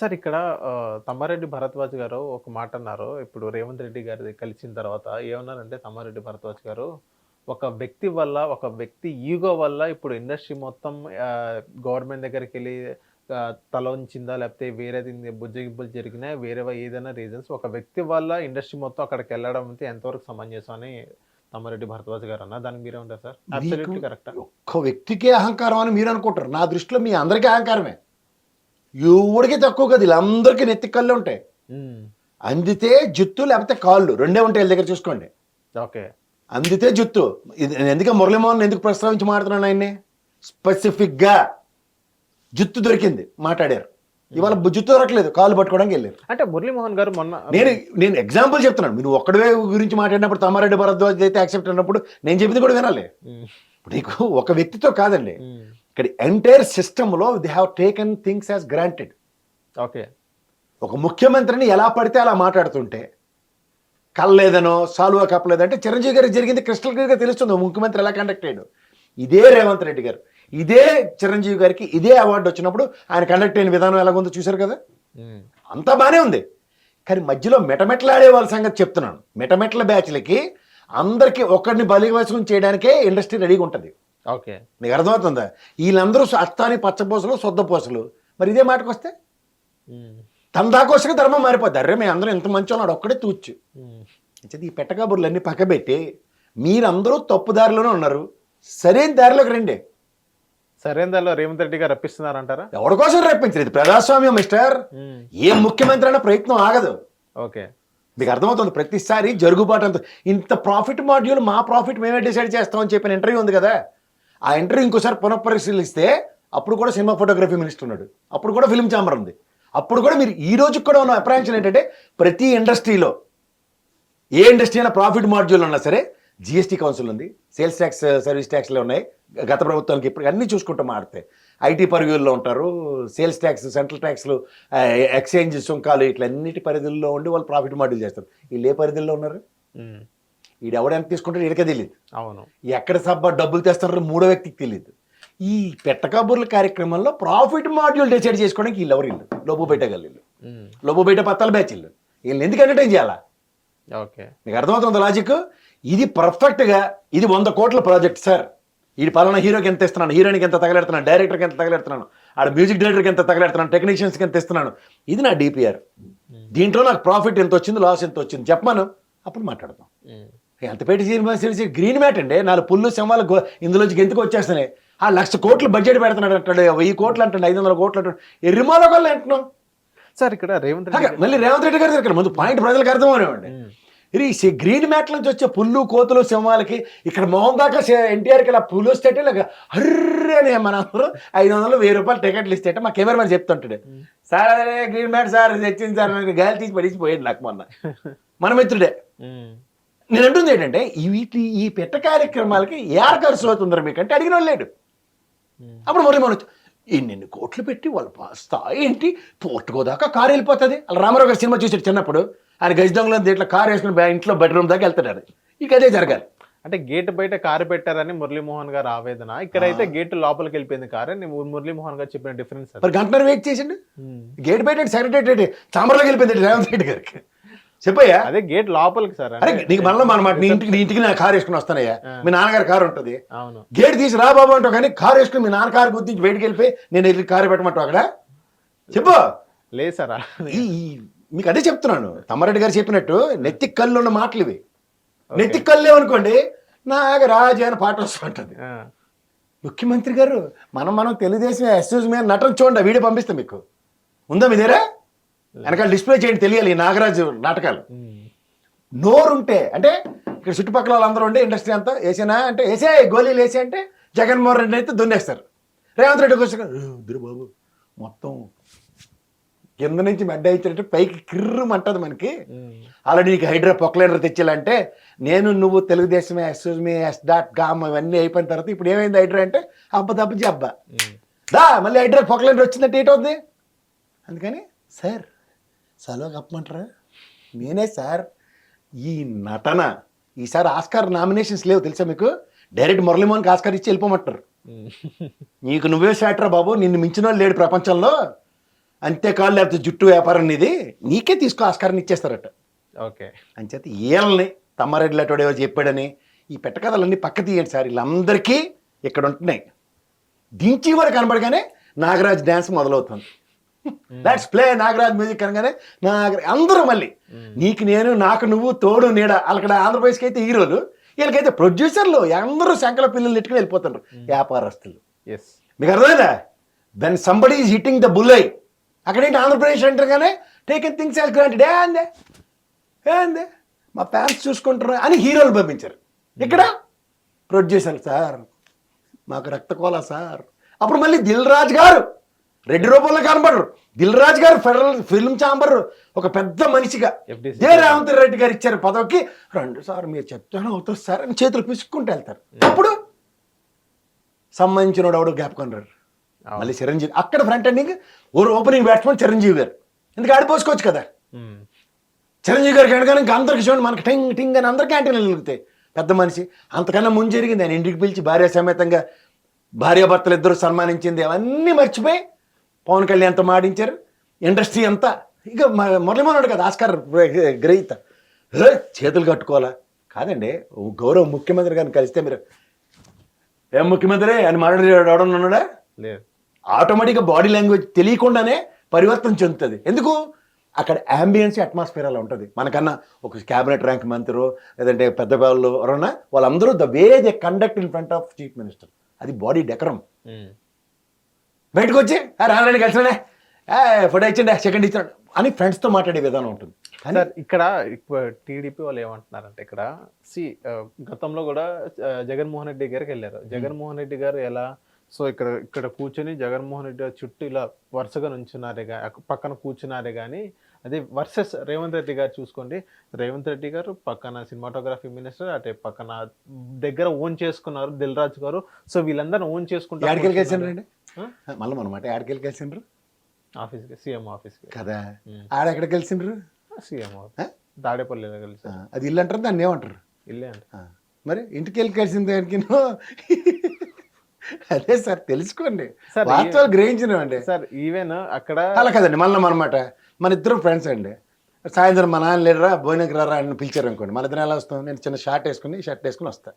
Sir ఇక్కడ తమ్మారెడ్డి భరద్వాజ్ గారు ఒక మాట అన్నారు. ఇప్పుడు రేవంత్ రెడ్డి గారిది కలిసిన తర్వాత ఏమన్నారంటే తమ్మారెడ్డి భరద్వాజ్ గారు, ఒక వ్యక్తి వల్ల, ఒక వ్యక్తి ఈగో వల్ల ఇప్పుడు ఇండస్ట్రీ మొత్తం గవర్నమెంట్ దగ్గరికెళ్ళి తల వంచిందా? లేకపోతే వేరేది బుజ్జగింపులు జరిగినాయి. వేరే ఏదైనా రీజన్స్ ఒక వ్యక్తి వల్ల ఇండస్ట్రీ మొత్తం అక్కడికెళ్ళడం అంటే ఎంతవరకు సమంజసం అని తమ్మారెడ్డి భరద్వాజ్ గారు అన్నారు. దానికి మీరేమంటారు సార్? మీకు అబ్సల్యూట్‌లీ కరెక్టా? ఒక్క వ్యక్తికే అహంకారం అని మీరు అనుకుంటారు. నా దృష్టిలో మీ అందరికీ అహంకారమే. ఎవడికి తక్కువ కదా, వీళ్ళందరికీ నెత్తి కళ్ళు ఉంటాయి. హ్మ్. అందితే జుత్తు లేకపోతే కాళ్ళు రెండే ఉంటాయి వీళ్ళ దగ్గర, చూసుకోండి. ఓకే. అందితే జుత్తు. ఇది నేను ఎందుకు మురళీమోహన్ ఎందుకు ప్రస్తావించి మాట్లాడుతున్నాను ఆయన్ని? స్పెసిఫిక్గా జుత్తు దొరికింది మాట్లాడారు. ఇవాళ జుత్తు దొరకలేదు, కాళ్ళు పట్టుకోవడానికి వెళ్ళారు. అంటే మురళీమోహన్ గారు మొన్న నేను ఎగ్జాంపుల్ చెప్తున్నాను. మీరు ఒక్కడే గురించి మాట్లాడినప్పుడు తమ్మారెడ్డి భరద్వాజ్ అయితే యాక్సెప్ట్ అయినప్పుడు నేను చెప్పింది కూడా వినాలి. హ్మ్. ఇప్పుడు నీకు ఒక వ్యక్తితో కాదండి, హ్మ్. ఇక్కడ ఎంటైర్ సిస్టంలో they have taken things as granted. Okay. ఒక ముఖ్యమంత్రిని ఎలా పడితే అలా మాట్లాడుతుంటే కల్లేదనో సాలువా కప్పలేదంటే చిరంజీవి గారికి జరిగింది క్రిస్టల్ క్లియర్గా తెలుస్తుంది ముఖ్యమంత్రి ఎలా కండక్ట్ అయ్యాడు. ఇదే రేవంత్ రెడ్డి గారు, ఇదే చిరంజీవి గారికి ఇదే అవార్డు వచ్చినప్పుడు ఆయన కండక్ట్ అయిన విధానం ఎలాగుందో చూశారు కదా. అంతా బాగానే ఉంది, కానీ మధ్యలో మెటమెట్లాడే వాళ్ళ సంగతి చెప్తున్నాను. మెటమెట్ల బ్యాచ్లకి అందరికీ ఒక్కడిని బలివశం చేయడానికే ఇండస్ట్రీ రెడీగా ఉంటుంది. ఓకే. నీకు అర్థమవుతుందా? వీళ్ళందరూ అత్తాని పచ్చపోసలు శుద్ధపోసలు. మరి ఇదే మాటకు వస్తే తన దాకోసంగా ధర్మం మారిపోద్ది. అరే మేము అందరూ ఎంత మంచి ఉన్నాడు ఒక్కడే తూచ్చు. ఈ పెట్టకబుర్లు అన్ని పక్కబెట్టి మీరందరూ తప్పు దారిలోనే ఉన్నారు, సరైన దారిలోకి రండి. సరైన దారిలో రేవంత్ రెడ్డి గారు రప్పిస్తున్నారంటారా? ఎవరి కోసం రప్పించరు, ఇది ప్రజాస్వామ్యం మిస్టర్. ఏ ముఖ్యమంత్రి అయినా ప్రయత్నం ఆగదు. ఓకే. మీకు అర్థమవుతుంది. ప్రతిసారి జరుగుబాటు అంత ఇంత ప్రాఫిట్ మాడ్యూల్ మా ప్రాఫిట్ మేమే డిసైడ్ చేస్తామని చెప్పిన ఇంటర్వ్యూ ఉంది కదా. ఆ ఇంటర్వ్యూ ఇంకోసారి పునఃపరిశీలిస్తే అప్పుడు కూడా సినిమా ఫోటోగ్రఫీ మినిస్టర్ ఉన్నాడు, అప్పుడు కూడా ఫిల్మ్ ఛాంబర్ ఉంది, అప్పుడు కూడా మీరు ఈ రోజు కూడా ఉన్న అప్రహెన్షన్ ఏంటంటే ప్రతి ఇండస్ట్రీలో ఏ ఇండస్ట్రీ అయినా ప్రాఫిట్ మాడ్యూల్ ఉన్నా సరే జిఎస్టీ కౌన్సిల్ ఉంది, సేల్స్ ట్యాక్స్ సర్వీస్ ట్యాక్స్లో ఉన్నాయి. గత ప్రభుత్వానికి ఇప్పుడు అన్నీ చూసుకుంటూ మాడితే ఐటీ పరిధిలో ఉంటారు, సేల్స్ ట్యాక్స్, సెంట్రల్ ట్యాక్స్లు, ఎక్స్చేంజ్ సుంకాలు, ఇట్లన్నిటి పరిధుల్లో ఉండి వాళ్ళు ప్రాఫిట్ మాడ్యూల్ చేస్తారు. వీళ్ళు ఏ పరిధిలో ఉన్నారు? వీడు ఎవడెంత తీసుకుంటారు వీడికే తెలియదు. అవును. ఎక్కడ సబ్బా డబ్బులు తెస్తారో మూడో వ్యక్తికి తెలియదు. ఈ పెట్టకబుర్ల కార్యక్రమంలో ప్రాఫిట్ మాడ్యూల్ డిసైడ్ చేసుకోవడానికి వీళ్ళు ఎవరు? వీళ్ళు లోబో బయట గల్లీలు, లోబో బయట పత్తాల బ్యాచ్ వీళ్ళు. వీళ్ళని ఎందుకు ఎంటర్టైన్ చేయాలా? ఓకే. మీకు అర్థమవుతుంది లాజిక్? ఇది పర్ఫెక్ట్గా ఇది 100 కోట్ల ప్రాజెక్ట్ సార్. ఇది పలానా హీరోకి ఎంత ఇస్తున్నాను, హీరోయిన్కి ఎంత తగలెడుతున్నాను, డైరెక్టర్కి ఎంత తగలెడుతున్నాను, ఆడ మ్యూజిక్ డైరెక్టర్కి ఎంత తగలెడుతున్నాను, టెక్నీషియన్స్కి ఎంత ఇస్తున్నాను, ఇది నా డిపిఆర్. దీంట్లో నాకు ప్రాఫిట్ ఎంత వచ్చింది, లాస్ ఎంత వచ్చింది చెప్పమాను, అప్పుడు మాట్లాడదాం. ఎంత పెట్టి సినిమా సిరిసి గ్రీన్ మ్యాట్ అండి, 4 పుల్లు సింహాలు ఇందులోంచి గెంతుకు వచ్చేస్తున్నాయి. ఆ 1,00,000 కోట్లు బడ్జెట్ పెడుతున్నాడు అంటాడు, 1000 కోట్లు అంటాడు, 500 కోట్లు అంటాడు. ఎర్రిమాలో కల్లా అంటున్నాం సార్. ఇక్కడ రేవంత్ రెడ్డి మళ్ళీ రేవంత్ రెడ్డి గారి దగ్గర ముందు పాయింట్ ప్రజలకు అర్థమనేవాడి. ఇది గ్రీన్ మ్యాట్ నుంచి వచ్చే పుల్లు కోతులు సింహాలకి ఇక్కడ మొహం దాకా ఎన్టీఆర్కి ఇలా పులు వస్తే ఇలా హర్రే అని మన అందరూ 500 1000 రూపాయలు టికెట్లు ఇస్తే మా కెమెరామెన్ చెప్తుంటాడు, సార్ అదే గ్రీన్ మ్యాట్ సార్ తెచ్చింది సార్, నాకు గాలి తీసి పడిచిపోయాడు నాకు మొన్న మన మిత్రుడే. నేను అంటుంది ఏంటంటే ఈ పెట్ట కార్యక్రమాలకి యార్ ఖర్చు అవుతుందరా మీకంటే అడిగిన వాళ్ళు లేడు. అప్పుడు మళ్ళీ మనం ఎన్ని కోట్లు పెట్టి వాళ్ళు స్థాయి ఏంటి, పోర్టుకో దాకా కారు వెళ్ళిపోతుంది. అలా రామారావు గారు సినిమా చూసాడు చిన్నప్పుడు, ఆయన గజదొంగలో దీంట్లో కారు వేసుకుని ఇంట్లో బెడ్రూమ్ దాకా వెళ్తాడు. ఇక అదే జరగాలి. అంటే గేట్ బయట కారు పెట్టారని మురళీమోహన్ గారు ఆవేదన, ఇక్కడైతే గేట్ లోపలికి వెళ్ళిపోయింది కారు అని మురళీమోహన్ గారు చెప్పిన డిఫరెన్స్. మరి గంటన్నర వెయిట్ చేసిండు, గేట్ బయట సెక్రటరీ చాంబర్లోకి వెళ్ళిపోయింది రేవంత్ రెడ్డి గారికి. చెప్పయ్యా, అదే గేట్ లోపలికి సార్. అరే నీకు మళ్ళీ అనమాట, నీ ఇంటికి నా కారు వేసుకుని వస్తానయ్యా, మీ నాన్నగారి కారు ఉంటుంది, అవును, గేట్ తీసి రా బాబు అంటావు, కానీ కారు వేసుకుని మీ నాన్న కారు గుర్తించి బయటికి వెళ్ళిపోయి నేను వెళ్ళి కారు పెట్టమంటావు అక్కడ చెప్పు. లేదు సార్, మీకు అదే చెప్తున్నాను, తమ్మారెడ్డి గారు చెప్పినట్టు నెత్తి కళ్ళు ఉన్న మాటలు ఇవి. నెత్తి కళ్ళు అనుకోండి నాగ రాజు అని పాట వస్తుంటుంది. ముఖ్యమంత్రి గారు మనం తెలుగుదేశం ఎస్యూజ్ మీద నటన చూడండి, వీడియో పంపిస్తాం మీకు, ఉందా మీ దగ్గర? వెనకాల డిస్ప్లే చేయండి, తెలియాలి ఈ నాగరాజు నాటకాలు. నోరుంటే అంటే ఇక్కడ చుట్టుపక్కల వాళ్ళందరూ ఉండే ఇండస్ట్రీ అంతా వేసేనా అంటే వేసే గోళీలు వేసే అంటే జగన్మోహన్ రెడ్డి అయితే దున్నేస్తారు. రేవంత్ రెడ్డికి వచ్చి బాబు మొత్తం కింద నుంచి మెడ్డ ఇచ్చినట్టు పైకి కిర్రమంటది మనకి. ఆల్రెడీ నీకు హైడ్రా పొక్లైనర్ తెచ్చేయాలంటే నువ్వు తెలుగుదేశమే ఎస్యూజ్మే ఎస్.com ఇవన్నీ అయిపోయిన తర్వాత ఇప్పుడు ఏమైంది హైడ్రా అంటే అబ్బదబ్బి అబ్బా దా మళ్ళీ హైడ్రా పొక్లైనర్ వచ్చిందంటే ఏంటవుతుంది. అందుకని సార్ సెలవు కప్పమంటారా? నేనే సార్ ఈ నటన ఈసారి ఆస్కార్ నామినేషన్స్ లేవు తెలుసా మీకు, డైరెక్ట్ మురళీమోహన్కి ఆస్కార్ ఇచ్చి వెళ్ళిపోమంటారు. నీకు నువ్వే శాటరా బాబు, నిన్ను మించిన వాళ్ళు లేడు ప్రపంచంలో, అంతేకాదు లేకపోతే జుట్టు వ్యాపారం ఇది నీకే తీసుకో ఆస్కారాన్ని ఇచ్చేస్తారట. ఓకే. అంచేత వీళ్ళని తమ్మారెడ్డి లాంటి ఎవరు చెప్పాడని ఈ పెట్టకథలన్నీ పక్క తీయండి సార్. వీళ్ళందరికీ ఇక్కడ ఉంటున్నాయి. దించి కూడా కనబడగానే నాగరాజ్ డ్యాన్స్ మొదలవుతుంది. లెట్స్ ప్లే నాగరాజ్ మ్యూజిక్ అనగానే అందరూ మళ్ళీ నీకు నేను నాకు నువ్వు తోడు నీడ. అక్కడ ఆంధ్రప్రదేశ్కి అయితే హీరోలు, వీళ్ళకైతే ప్రొడ్యూసర్లు, అందరూ శంకల పిల్లలు ఎట్టుకుని వెళ్ళిపోతున్నారు వ్యాపారస్తులు. మీకు అర్థమైందా? Then somebody is hitting the బుల్లై. అక్కడేంటి Andhra Pradesh అంటారుగానే taken things as granted. ఏందే మా ఫ్యాన్స్ చూసుకుంటారు అని హీరోలు పంపించారు. ఇక్కడ ప్రొడ్యూసర్ సార్ మాకు రక్తకోల సార్. అప్పుడు మళ్ళీ దిల్ రాజు గారు రెడ్డి రూపంలో కనబడరు. దిల్ రాజు గారు ఫెడరల్ ఫిల్మ్ ఛాంబర్ ఒక పెద్ద మనిషిగా రేవంత్ రెడ్డి గారు ఇచ్చారు పదవికి. 2 సార్ మీరు చెప్తాను అవుతుంది సార్ అని చేతులు పిసుక్కుంటూ వెళ్తారు. అప్పుడు సంబంధించిన వాడు జ్ఞాపకం రారు. మళ్ళీ చిరంజీవి అక్కడ front ending opening batsmen Chiranjeevi గారు. ఎందుకు ఆడిపోసుకోవచ్చు కదా. చిరంజీవి గారికి అనగానే ఇంకా అందరికి చూడండి మనకి టింగ్ టింగ్ అని అందరికీ యాంటీనాలు వెలుగుతాయి. పెద్ద మనిషి అంతకన్నా ముందు జరిగింది. ఆయన ఇంటికి పిలిచి భార్య సమేతంగా భార్యాభర్తలు ఇద్దరు సన్మానించింది. అవన్నీ మర్చిపోయి పవన్ కళ్యాణ్తో మాడించారు. ఇండస్ట్రీ అంతా ఇక మురళీమోహన్ కదా ఆస్కార్ గ్రహీత. చేతులు కట్టుకోవాలా కాదండి. గౌరవ ముఖ్యమంత్రి గారిని కలిస్తే మీరు ఏం ముఖ్యమంత్రి అని మాట్లాడడం ఉన్నాడా లేదు. ఆటోమేటిక్గా బాడీ లాంగ్వేజ్ తెలియకుండానే పరివర్తన చెందుతుంది. ఎందుకు? అక్కడ అంబియన్స్ అట్మాస్ఫియర్ అలా ఉంటుంది. మనకన్నా ఒక క్యాబినెట్ ర్యాంక్ మంత్రి లేదంటే పెద్ద వాళ్ళు ఎవరన్నా వాళ్ళందరూ the way they conduct in front of chief minister, అది బాడీ డెకరం. బయటకు వచ్చి రాలని కలిసినే ఫోటో ఇచ్చండి సెకండ్ ఇచ్చాడు అని ఫ్రెండ్స్తో మాట్లాడే విధానం ఉంటుంది. సార్ ఇక్కడ టీడీపీ వాళ్ళు ఏమంటున్నారంటే ఇక్కడ గతంలో కూడా జగన్మోహన్ రెడ్డి గారికి వెళ్ళారు. జగన్మోహన్ రెడ్డి గారు ఎలా సో ఇక్కడ కూర్చొని జగన్మోహన్ రెడ్డి చుట్టూ ఇలా వరుసగా నుంచున్నారే పక్కన కూర్చున్నారే కానీ అదే వర్సెస్ రేవంత్ రెడ్డి గారు చూసుకోండి. రేవంత్ రెడ్డి గారు పక్కన సినిమాటోగ్రఫీ మినిస్టర్, అటే పక్కన దగ్గర ఓన్ చేసుకున్నారు దిల్ రాజు గారు. సో వీళ్ళందరూ ఓన్ చేసుకుంటారు. మళ్ళీ మనమాట ఆడికెళ్ళి కలిసిండ్రు ఆఫీస్కి, సీఎం ఆఫీస్కి కదా. ఆడెక్కడ కలిసిండ్రు? సీఎం తాడేపల్లిలో కలిసి. అది ఇల్లు అంటారు, దాన్ని ఏమంటారు? ఇల్లే అంట. మరి ఇంటికి వెళ్ళి కలిసింది దానికి అదే సార్ తెలుసుకోండి, వాస్తవాలు గ్రహించినవండి సార్. ఈవెన్ అక్కడ అలా కదండి. మళ్ళీ మనమాట మన ఇద్దరు ఫ్రెండ్స్ అండి. సాయంత్రం మా నాన్న లేడరా భోజనకి రారా అని పిలిచారు అనుకోండి, మన ఇద్దరు ఎలా వస్తాం? నేను చిన్న షర్ట్ వేసుకుని వస్తా.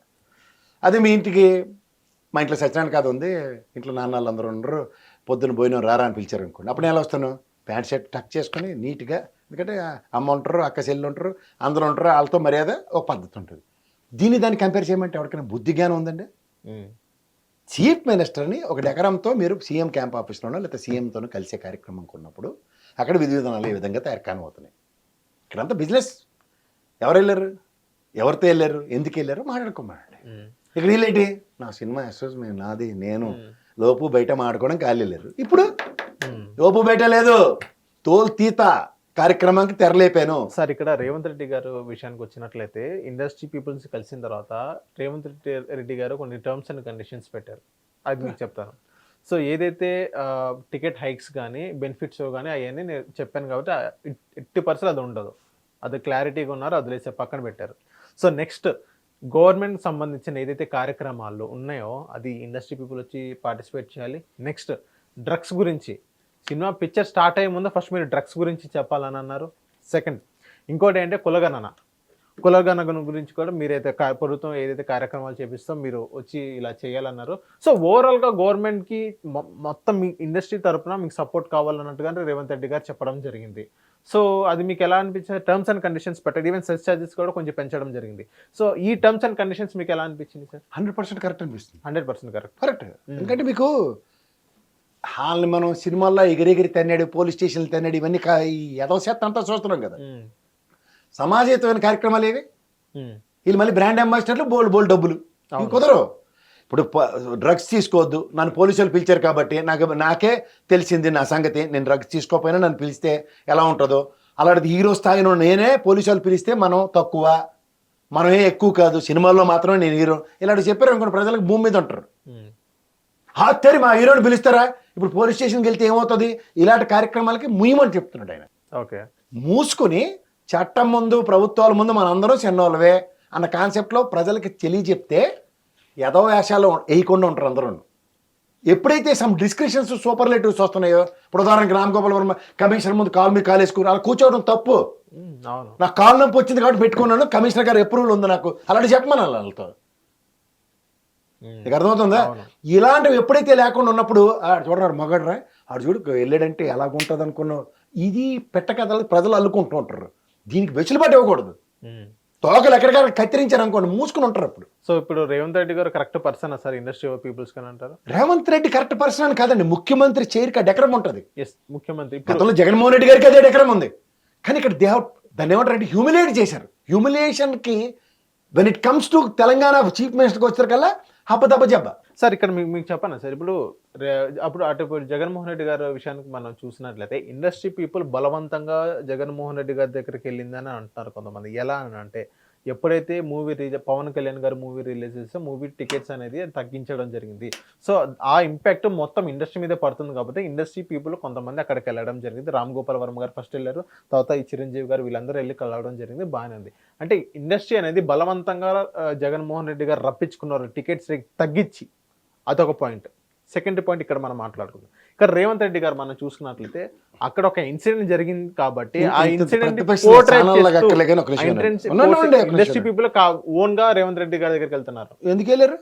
అదే మీ ఇంటికి మా ఇంట్లో సత్యనారాయణ కాదు ఉంది, ఇంట్లో నాన్న వాళ్ళు అందరూ ఉండరు, పొద్దున్న భోజనం రారా అని పిలిచారు అనుకోండి, అప్పుడు ఎలా వస్తాను? ప్యాంట్ షర్ట్ టక్ చేసుకుని నీట్గా. ఎందుకంటే అమ్మ ఉంటారు, అక్క చెల్లి ఉంటారు, అందరూ ఉంటారు, వాళ్ళతో మర్యాద ఒక పద్ధతి ఉంటుంది. దాన్ని కంపేర్ చేయమంటే ఎవరికైనా బుద్ధి జ్ఞానం ఉందండి? చీఫ్ మినిస్టర్ని ఒక డెకరంతో మీరు సీఎం క్యాంప్ ఆఫీస్లోనో లేకపోతే సీఎంతోనో కలిసే కార్యక్రమం కొన్నప్పుడు అక్కడ విధి విధానాలు ఏ విధంగా తయారుకానవుతున్నాయి. ఇక్కడంతా బిజినెస్. ఎవరు వెళ్ళారు, ఎవరితో వెళ్ళారు, ఎందుకు వెళ్ళారు మాట్లాడుకోమండి. ఇక్కడ వీళ్ళేంటి నా సినిమా ఎస్ఎస్ నాది నేను లోపు బయట మాట్లాడుకోవడం ఖాళీ వెళ్ళారు. ఇప్పుడు లోపు బయట లేదు, తోలు తీత కార్యక్రమానికి తెరలేపాను. సార్ ఇక్కడ రేవంత్ రెడ్డి గారు విషయానికి వచ్చినట్లయితే ఇండస్ట్రీ పీపుల్స్ కలిసిన తర్వాత రేవంత్ రెడ్డి గారు కొన్ని టర్మ్స్ అండ్ కండిషన్స్ పెట్టారు. అది మీకు చెప్తాను. సో ఏదైతే టికెట్ హైక్స్ కానీ బెనిఫిట్స్ కానీ అవన్నీ నేను చెప్పాను కాబట్టి 80% అది ఉండదు. అది క్లారిటీగా ఉన్నారు, అది లేసే పక్కన పెట్టారు. సో నెక్స్ట్ గవర్నమెంట్ సంబంధించిన ఏదైతే కార్యక్రమాలు ఉన్నాయో అది ఇండస్ట్రీ పీపుల్ వచ్చి పార్టిసిపేట్ చేయాలి. నెక్స్ట్ డ్రగ్స్ గురించి సినిమా పిక్చర్ స్టార్ట్ అయ్యే ముందు ఫస్ట్ మీరు డ్రగ్స్ గురించి చెప్పాలని అన్నారు. సెకండ్ ఇంకోటి ఏంటంటే కులగణన గురించి కూడా మీరైతే ప్రభుత్వం ఏదైతే కార్యక్రమాలు చేపిస్తాం మీరు వచ్చి ఇలా చేయాలన్నారు. సో ఓవరాల్గా గవర్నమెంట్కి మొత్తం మీ ఇండస్ట్రీ తరఫున మీకు సపోర్ట్ కావాలన్నట్టుగా రేవంత్ రెడ్డి గారు చెప్పడం జరిగింది. సో అది మీకు ఎలా అనిపించింది? టర్మ్స్ అండ్ కండిషన్స్ పెట్టారు, ఈవెన్ సెస్ ఛార్జెస్ కూడా కొంచెం పెంచడం జరిగింది. సో ఈ టర్మ్స్ అండ్ కండిషన్స్ మీకు ఎలా అనిపించింది సార్? 100% కరెక్ట్ అనిపిస్తుంది. 100% కరెక్ట్. ఎందుకంటే మీకు వాళ్ళని మనం సినిమాల్లో ఎగిరెగిరి తన్నాడు, పోలీస్ స్టేషన్లు తన్నాడు, ఇవన్నీ ఈ యథోశాతం అంతా చూస్తున్నాం కదా. సమాజహితమైన కార్యక్రమాలు ఏవి? వీళ్ళు మళ్ళీ బ్రాండ్ అంబాసిడర్లు బోల్డ్ డబ్బులు కుదరవు. ఇప్పుడు డ్రగ్స్ తీసుకోవద్దు, నన్ను పోలీసులు పిలిచారు కాబట్టి నాకే తెలిసింది నా సంగతి. నేను డ్రగ్స్ తీసుకోకపోయినా నన్ను పిలిస్తే ఎలా ఉంటుందో, అలాంటిది హీరో స్థాయిలో నేనే పోలీసులు పిలిస్తే మనం తక్కువ, మనమే ఎక్కువ కాదు, సినిమాల్లో మాత్రమే నేను హీరో, ఇలాంటి చెప్పారు అనుకోండి ప్రజలకు భూమి మీద ఉంటారు. హాత్తరి మా హీరోని పిలుస్తారా? ఇప్పుడు పోలీస్ స్టేషన్కి వెళ్తే ఏమవుతుంది? ఇలాంటి కార్యక్రమాలకి ముయ్యమని చెప్తున్నాడు ఆయన. ఓకే, మూసుకుని చట్టం ముందు ప్రభుత్వాల ముందు మనందరం చిన్నోళ్ళవే అన్న కాన్సెప్ట్లో ప్రజలకి తెలియజెప్తే వేషాలు వేయకుండా ఉంటారు అందరూ. ఎప్పుడైతే సమ్ డిస్క్రిప్షన్స్ సూపర్లేటివ్స్ వస్తున్నాయో, ఇప్పుడు ఉదాహరణకి రామ్ గోపాల్ వర్మ కమిషనర్ ముందు కాలు మీద కాలేసుకుని అలా కూర్చోవడం తప్పు. అవును. నాకు కాలు నొప్పి వచ్చింది కాబట్టి పెట్టుకున్నాను, కమిషనర్ గారు అప్రూవల్ ఉంది నాకు, అలాంటి చెప్పమని వాళ్ళతో. నీకు అర్థమవుతుందా? ఇలాంటివి ఎప్పుడైతే లేకుండా ఉన్నప్పుడు చూడరాడు మగాడురా, ఆడు చూడు వెళ్ళాడంటే ఎలాగుంటుంది అనుకున్నావు. ఇది పెట్టకథలు ప్రజలు అల్లుకుంటూ ఉంటారు. దీనికి వెసులుబాటు ఇవ్వకూడదు. తోకలు ఎక్కడికక్కడ కత్తిరించారు అనుకోండి, మూసుకుని ఉంటారు అప్పుడు. సో ఇప్పుడు రేవంత్ రెడ్డి గారు correct person sir industry peoples అని అంటారు? రేవంత్ రెడ్డి కరెక్ట్ పర్సన్ అని కాదండి, ముఖ్యమంత్రి చైర్కి ఆ డెకరం ఉంటుంది. ఎస్, ముఖ్యమంత్రి. గతంలో జగన్మోహన్ రెడ్డి గారికి అదే డెకరం ఉంది. కానీ ఇక్కడ దాన్ని ఏమంటారంటే హ్యూమిలేట్ చేశారు. హ్యూమిలేషన్కి when it comes to Telangana chief మినిస్టర్కి వచ్చేసరికల్లా హబ్బ జబ్బ. సార్ ఇక్కడ మీకు చెప్పనా సార్, అప్పుడు అటు జగన్మోహన్ రెడ్డి గారి విషయానికి మనం చూసినట్లయితే ఇండస్ట్రీ పీపుల్ బలవంతంగా జగన్మోహన్ రెడ్డి గారి దగ్గరికి వెళ్ళిందని అంటున్నారు కొంతమంది. ఎలా అని అంటే ఎప్పుడైతే పవన్ కళ్యాణ్ గారు మూవీ రిలీజ్ చేస్తే మూవీ టికెట్స్ అనేది తగ్గించడం జరిగింది. సో ఆ ఇంపాక్ట్ మొత్తం ఇండస్ట్రీ మీద పడుతుంది కాబట్టి ఇండస్ట్రీ పీపుల్ కొంతమంది అక్కడికి వెళ్ళడం జరిగింది. రామ్ గోపాల్ వర్మ గారు ఫస్ట్ వెళ్ళారు, తర్వాత ఈ చిరంజీవి గారు వీళ్ళందరూ వెళ్ళి కలవడం జరిగింది. బాగానే ఉంది. అంటే ఇండస్ట్రీ అనేది బలవంతంగా జగన్మోహన్ రెడ్డి గారు రప్పించుకున్నారు టికెట్స్ తగ్గించి. అదొక పాయింట్. సెకండ్ పాయింట్ ఇక్కడ మనం మాట్లాడుకుందాం. ఇక్కడ రేవంత్ రెడ్డి గారు మనం చూసుకున్నట్లయితే అక్కడ ఒక ఇన్సిడెంట్ జరిగింది కాబట్టి ఆ ఇన్సిడెంట్ ఇండస్ట్రీ పీపుల్ ఓన్ గా రేవంత్ రెడ్డి గారి దగ్గరికి వెళ్తున్నారు. ఎందుకు వెళ్ళారు?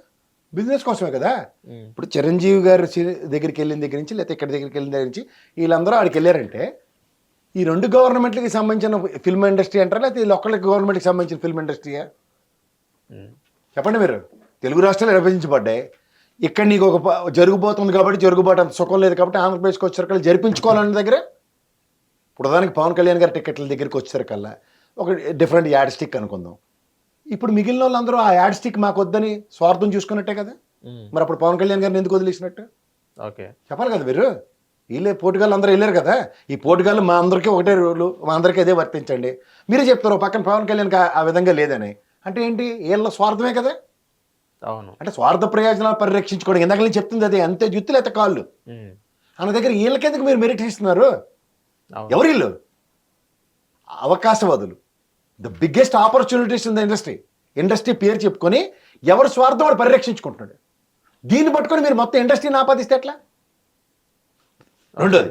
బిజినెస్ కోసమే కదా. ఇప్పుడు చిరంజీవి గారు దగ్గరికి వెళ్ళిన దగ్గర నుంచి, లేకపోతే ఇక్కడ దగ్గరికి వెళ్ళిన దగ్గర నుంచి వీళ్ళందరూ ఆడికి వెళ్ళారంటే ఈ రెండు గవర్నమెంట్లకి సంబంధించిన ఫిల్మ్ ఇండస్ట్రీ అంటారా, లేకపోతే వీళ్ళు ఒక్కళ్ళకి గవర్నమెంట్కి సంబంధించిన ఫిల్మ్ ఇండస్ట్రీయా? చెప్పండి. మీరు తెలుగు రాష్ట్రాలు విభజించబడ్డాయి. ఇక్కడ నీకు ఒక జరుగుబోతుంది కాబట్టి జరుగుబాటు అంత సుఖం లేదు కాబట్టి ఆంధ్రప్రదేశ్కి వచ్చేసరికల్లా జరిపించుకోవాలనే దగ్గర ఇప్పుడు దానికి పవన్ కళ్యాణ్ గారి టికెట్ల దగ్గరికి వచ్చేసరికల్లా ఒక డిఫరెంట్ యాడ్ స్టిక్ అనుకుందాం. ఇప్పుడు మిగిలిన వాళ్ళందరూ ఆ యాడ్ స్టిక్ మాకు వద్దని స్వార్థం చూసుకున్నట్టే కదా. మరి అప్పుడు పవన్ కళ్యాణ్ గారిని ఎందుకు వదిలేసినట్టు? ఓకే, చెప్పాలి కదా మీరు. వీళ్ళే పోటుగాళ్ళు అందరూ వెళ్ళారు కదా. ఈ పోటుగాళ్ళు మా అందరికీ ఒకటే రూలు, మా అందరికీ అదే వర్తించండి. మీరే చెప్తారు పక్కన పవన్ కళ్యాణ్కి ఆ విధంగా లేదని. అంటే ఏంటి? వీళ్ళ స్వార్థమే కదా. అవును. అంటే స్వార్థ ప్రయోజనాలు పరిరక్షించుకోవడం ఇందాక నేను చెప్తుంది అదే. అంతే జుత్తులు ఎత్త కాళ్ళు అన్న దగ్గర వీళ్ళకెందుకు మీరు మెరిట్ ఇస్తున్నారు? ఎవరు వీళ్ళు? అవకాశవాదులు. The biggest opportunities in the industry పేరు చెప్పుకొని ఎవరు స్వార్థం వాడు పరిరక్షించుకుంటున్నాడు. దీన్ని పట్టుకొని మీరు మొత్తం ఇండస్ట్రీని ఆపాదిస్తే ఎట్లా? రెండోది,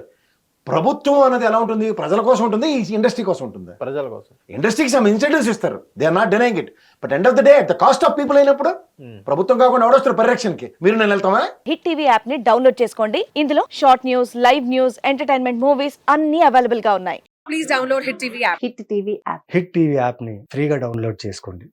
ప్రభుత్వం అనేది ఎలా ఉంటుంది? ప్రజల కోసం ఉంటుంది, ఈ ఇండస్ట్రీ కోసం ఉంటుంది. ప్రజల కోసం. ఇండస్ట్రీకి సమ్ ఇన్సెంటివ్స్ ఇస్తారు, they are not denying it. But end of the day the cost of people అయినప్పుడు ప్రభుత్వం కాకుండా ఎవడొస్తారు పరిరక్షణకి? మీరు నేను వెళ్తామా? హిట్ టీవీ యాప్ ని డౌన్లోడ్ చేసుకోండి. ఇందులో short news, live news, entertainment movies అన్ని అవైలబుల్ గా ఉన్నాయి. Please download Hit TV app. Hit TV app. Hit TV యాప్ని ఫ్రీగా డౌన్లోడ్ చేసుకోండి.